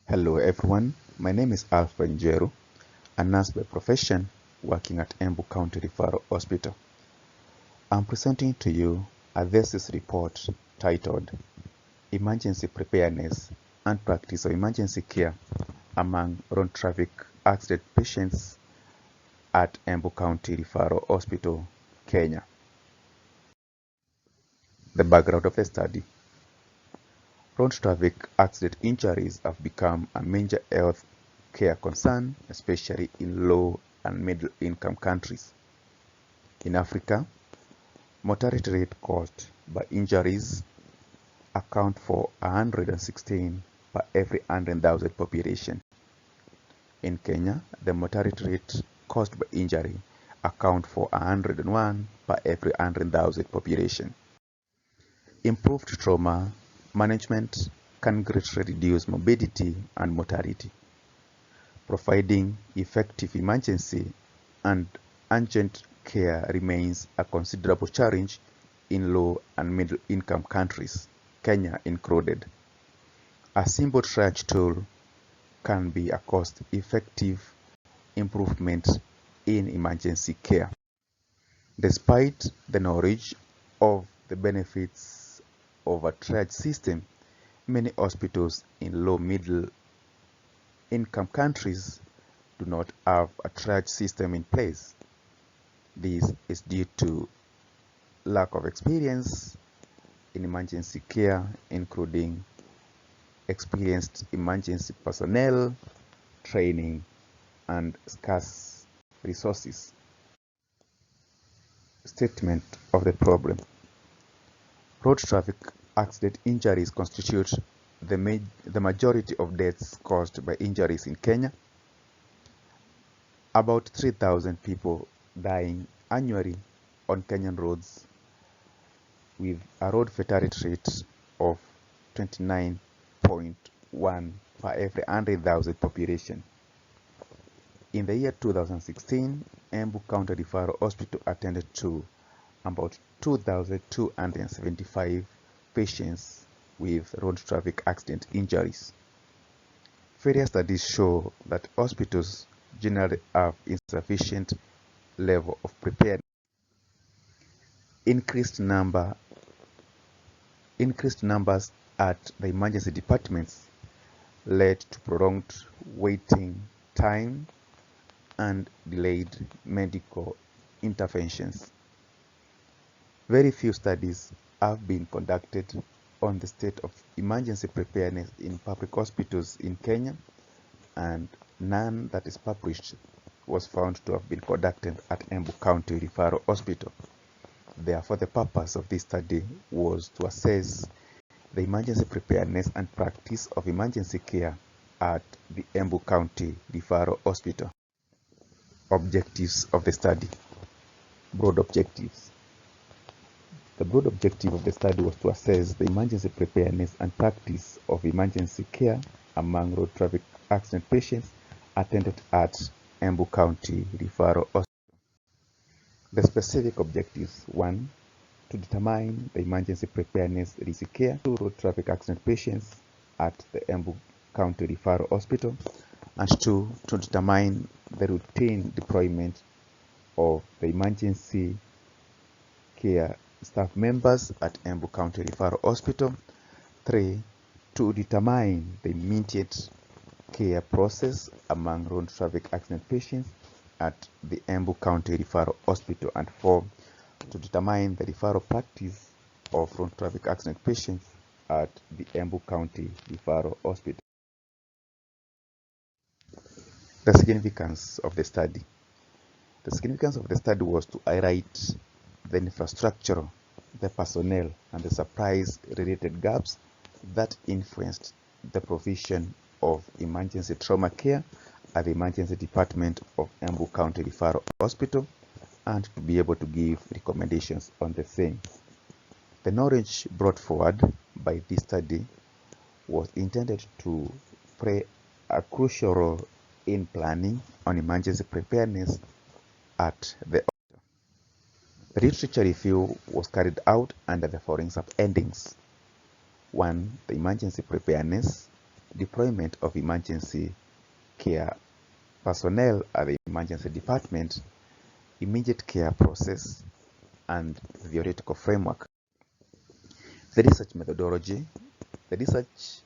Hello everyone, my name is Alfred Njeru, a nurse by profession working at Embu County Referral Hospital. I'm presenting to you a thesis report titled Emergency Preparedness and Practice of Emergency Care among Road Traffic Accident Patients at Embu County Referral Hospital, Kenya. The background of the study. Road traffic accident injuries have become a major health care concern, especially in low and middle income countries. In Africa, mortality rate caused by injuries account for 116 per every 100,000 population. In Kenya, the mortality rate caused by injury account for 101 per every 100,000 population. Improved trauma management can greatly reduce morbidity and mortality. Providing effective emergency and urgent care remains a considerable challenge in low and middle income countries, Kenya included. A simple triage tool can be a cost-effective improvement in emergency care. Despite the knowledge of the benefits of a triage system, many hospitals in low-middle income countries do not have a triage system in place. This is due to lack of experience in emergency care, including experienced emergency personnel, training, and scarce resources. Statement of the problem. Road traffic accident injuries constitute the majority of deaths caused by injuries in Kenya. About 3,000 people dying annually on Kenyan roads, with a road fatality rate of 29.1 per every 100,000 population. In the year 2016, Embu County Referral Hospital attended to about 2,275 patients with road traffic accident injuries. Various studies show that hospitals generally have insufficient level of preparedness. Increased numbers at the emergency departments led to prolonged waiting time and delayed medical interventions. Very few studies have been conducted on the state of emergency preparedness in public hospitals in Kenya, and none that is published was found to have been conducted at Embu County Referral Hospital. Therefore, the purpose of this study was to assess the emergency preparedness and practice of emergency care at the Embu County Referral Hospital. Objectives of the study. Broad objectives. The broad objective of the study was to assess the emergency preparedness and practice of emergency care among road traffic accident patients attended at Embu County Referral Hospital. The specific objectives: 1. To determine the emergency preparedness risk care to road traffic accident patients at the Embu County Referral Hospital, and 2. To determine the routine deployment of the emergency care staff members at Embu County Referral Hospital. 3. To determine the immediate care process among road traffic accident patients at the Embu County Referral Hospital. And 4. To determine the referral practice of road traffic accident patients at the Embu County Referral Hospital. The significance of the study. The significance of the study was to highlight the infrastructure, the personnel, and the supplies-related gaps that influenced the provision of emergency trauma care at the emergency department of Embu County Referral Hospital, and to be able to give recommendations on the same. The knowledge brought forward by this study was intended to play a crucial role in planning on emergency preparedness at the hospital. The literature review was carried out under the following sub-headings. 1. The emergency preparedness. deployment of emergency care personnel at the emergency department, immediate care process, and theoretical framework. The research methodology. The research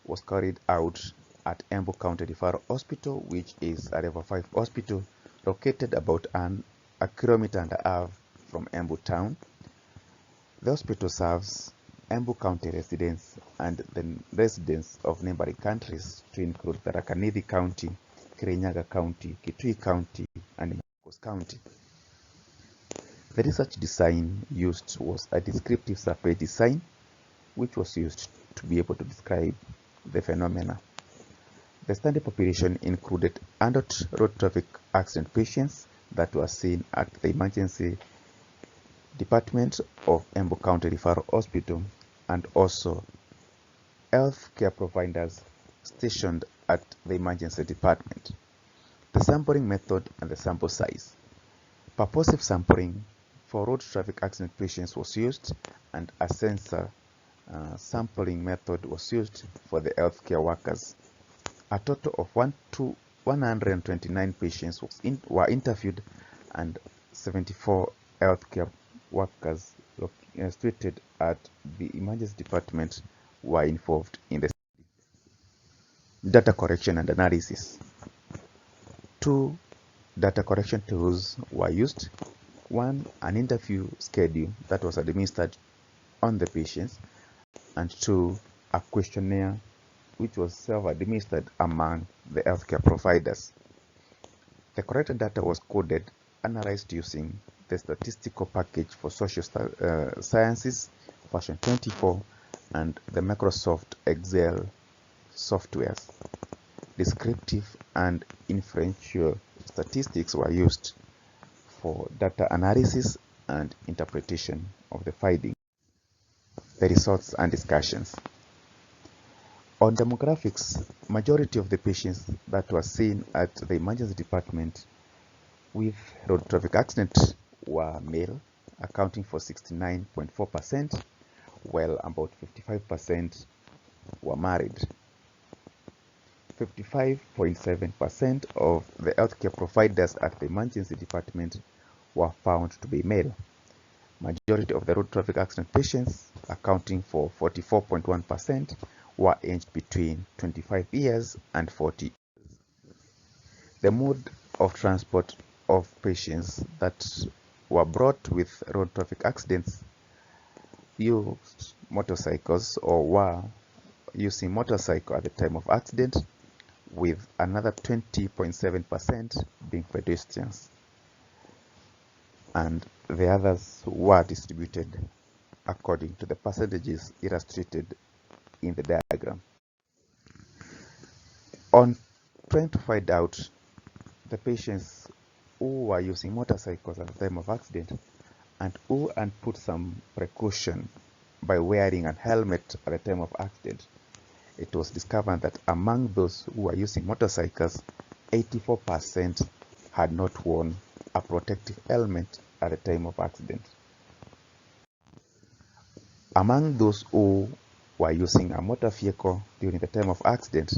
was carried out at Embu County Referral Hospital, which is a level 5 hospital located about a kilometer and a half from Embu town. The hospital serves Embu County residents and the residents of neighboring countries to include Tharaka Nithi County, Kirinyaga County, Kitui County, and Machakos County. The research design used was a descriptive survey design, which was used to be able to describe the phenomena. The study population included adult road traffic accident patients that were seen at the emergency department of Embu County Referral Hospital, and also health care providers stationed at the emergency department. The sampling method and the sample size. Purposive sampling for road traffic accident patients was used, and a sensor sampling method was used for the healthcare workers. A total of 129 patients were interviewed, and 74 healthcare workers situated at the emergency department were involved in the study. Data collection and analysis. 2 data collection tools were used. 1, an interview schedule that was administered on the patients, and 2, a questionnaire which was self-administered among the healthcare providers. The collected data was coded, analyzed using the statistical package for social sciences version 24 and the Microsoft Excel softwares. Descriptive and inferential statistics were used for data analysis and interpretation of the findings. The results and discussions. On demographics, majority of the patients that were seen at the emergency department with road traffic accident were male, accounting for 69.4%, while about 55% were married. 55.7% of the healthcare providers at the emergency department were found to be male. Majority of the road traffic accident patients, accounting for 44.1%, were aged between 25 years and 40. The mode of transport of patients that were brought with road traffic accidents used motorcycles or were using motorcycle at the time of accident, with another 20.7% being pedestrians, and the others were distributed according to the percentages illustrated in the diagram. On trying to find out the patients who were using motorcycles at the time of accident and who had put some precaution by wearing a helmet at the time of accident, it was discovered that among those who were using motorcycles, 84% had not worn a protective helmet at the time of accident. Among those who were using a motor vehicle during the time of accident,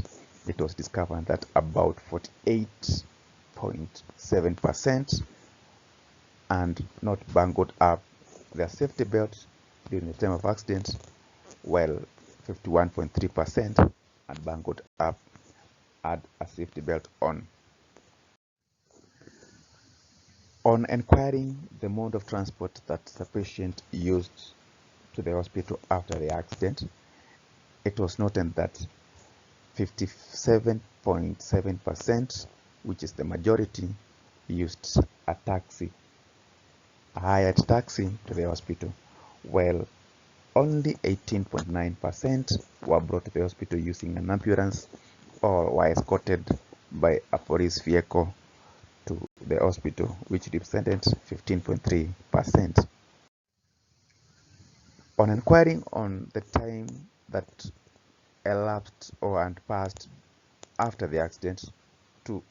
it was discovered that about 48.7% and not bungled up their safety belt during the time of accident, while 51.3% and bungled up had a safety belt on. On inquiring the mode of transport that the patient used to the hospital after the accident, it was noted that 57.7%, which is the majority, used a taxi, a hired taxi to the hospital, while only 18.9% were brought to the hospital using an ambulance or were escorted by a police vehicle to the hospital, which represented 15.3%. On inquiring on the time that elapsed and passed after the accident to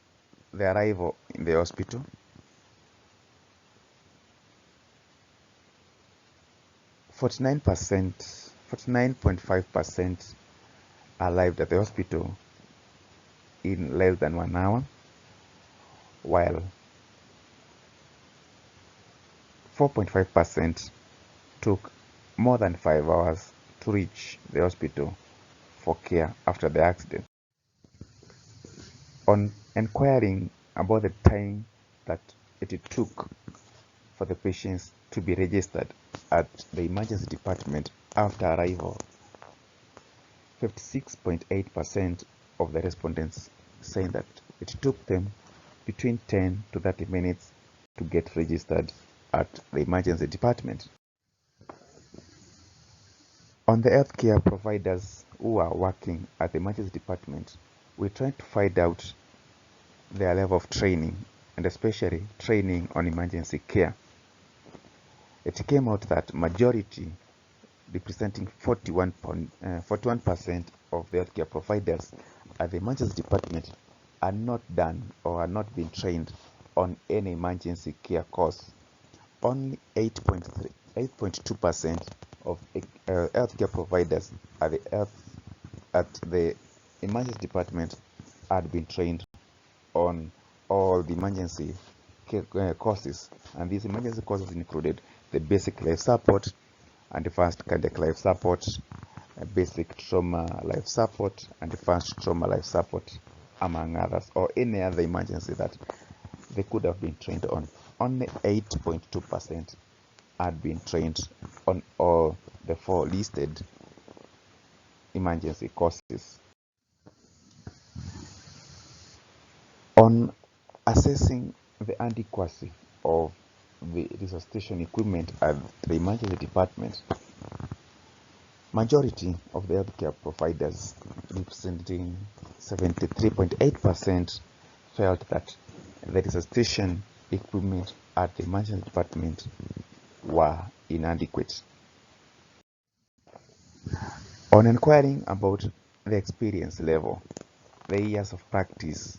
the arrival in the hospital, 49.5% arrived at the hospital in less than 1 hour, while 4.5% took more than 5 hours to reach the hospital for care after the accident. On inquiring about the time that it took for the patients to be registered at the emergency department after arrival, 56.8% of the respondents saying that it took them between 10 to 30 minutes to get registered at the emergency department. On the healthcare providers who are working at the emergency department, we tried to find out their level of training, and especially training on emergency care. It came out that majority, representing 41% of the healthcare providers at the emergency department, are not done or are not being trained on any emergency care course. Only 8.2% of healthcare providers at the emergency department had been trained on all the emergency care courses, and these emergency courses included the basic life support, advanced cardiac life support, basic trauma life support, and advanced trauma life support, among others, or any other emergency that they could have been trained on. Only 8.2% had been trained on all the 4 listed emergency courses. On assessing the adequacy of the resuscitation equipment at the emergency department, majority of the healthcare providers, representing 73.8%, felt that the resuscitation equipment at the emergency department were inadequate. On inquiring about the experience level, the years of practice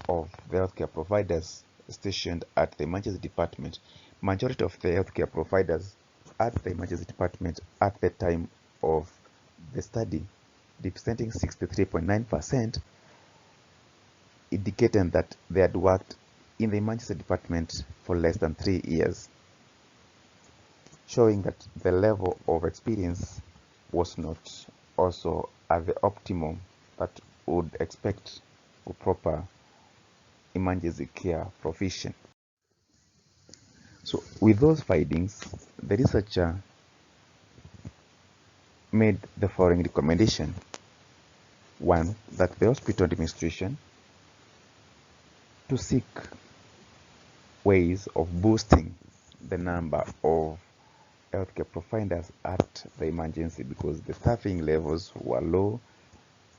of the healthcare providers stationed at the emergency department, majority of the healthcare providers at the emergency department at the time of the study, representing 63.9%, indicated that they had worked in the emergency department for less than 3 years, showing that the level of experience was not also at the optimum that would expect for proper emergency care provision. So with those findings, the researcher made the following recommendation. One, that the hospital administration to seek ways of boosting the number of healthcare providers at the emergency, because the staffing levels were low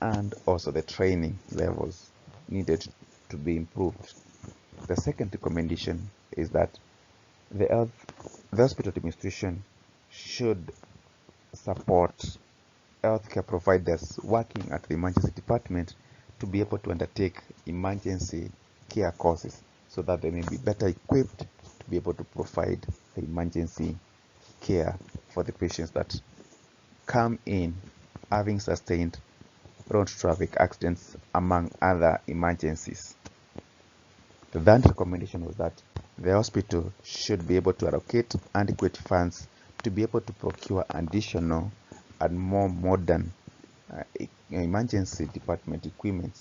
and also the training levels needed to be improved. The second recommendation is that the hospital administration should support healthcare providers working at the emergency department to be able to undertake emergency care courses, so that they may be better equipped to be able to provide the emergency care for the patients that come in having sustained road traffic accidents, among other emergencies. The third recommendation was that the hospital should be able to allocate adequate funds to be able to procure additional and more modern emergency department equipment.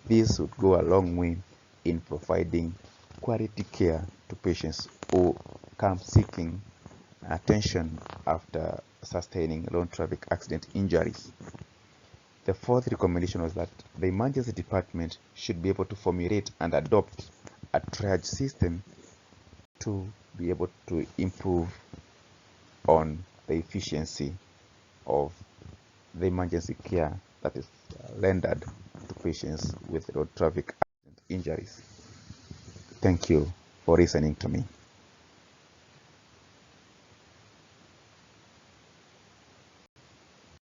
This would go a long way in providing quality care to patients who come seeking attention after sustaining road traffic accident injuries. The fourth recommendation was that the emergency department should be able to formulate and adopt a triage system to be able to improve on the efficiency of the emergency care that is rendered to patients with road traffic accident injuries. Thank you for listening to me.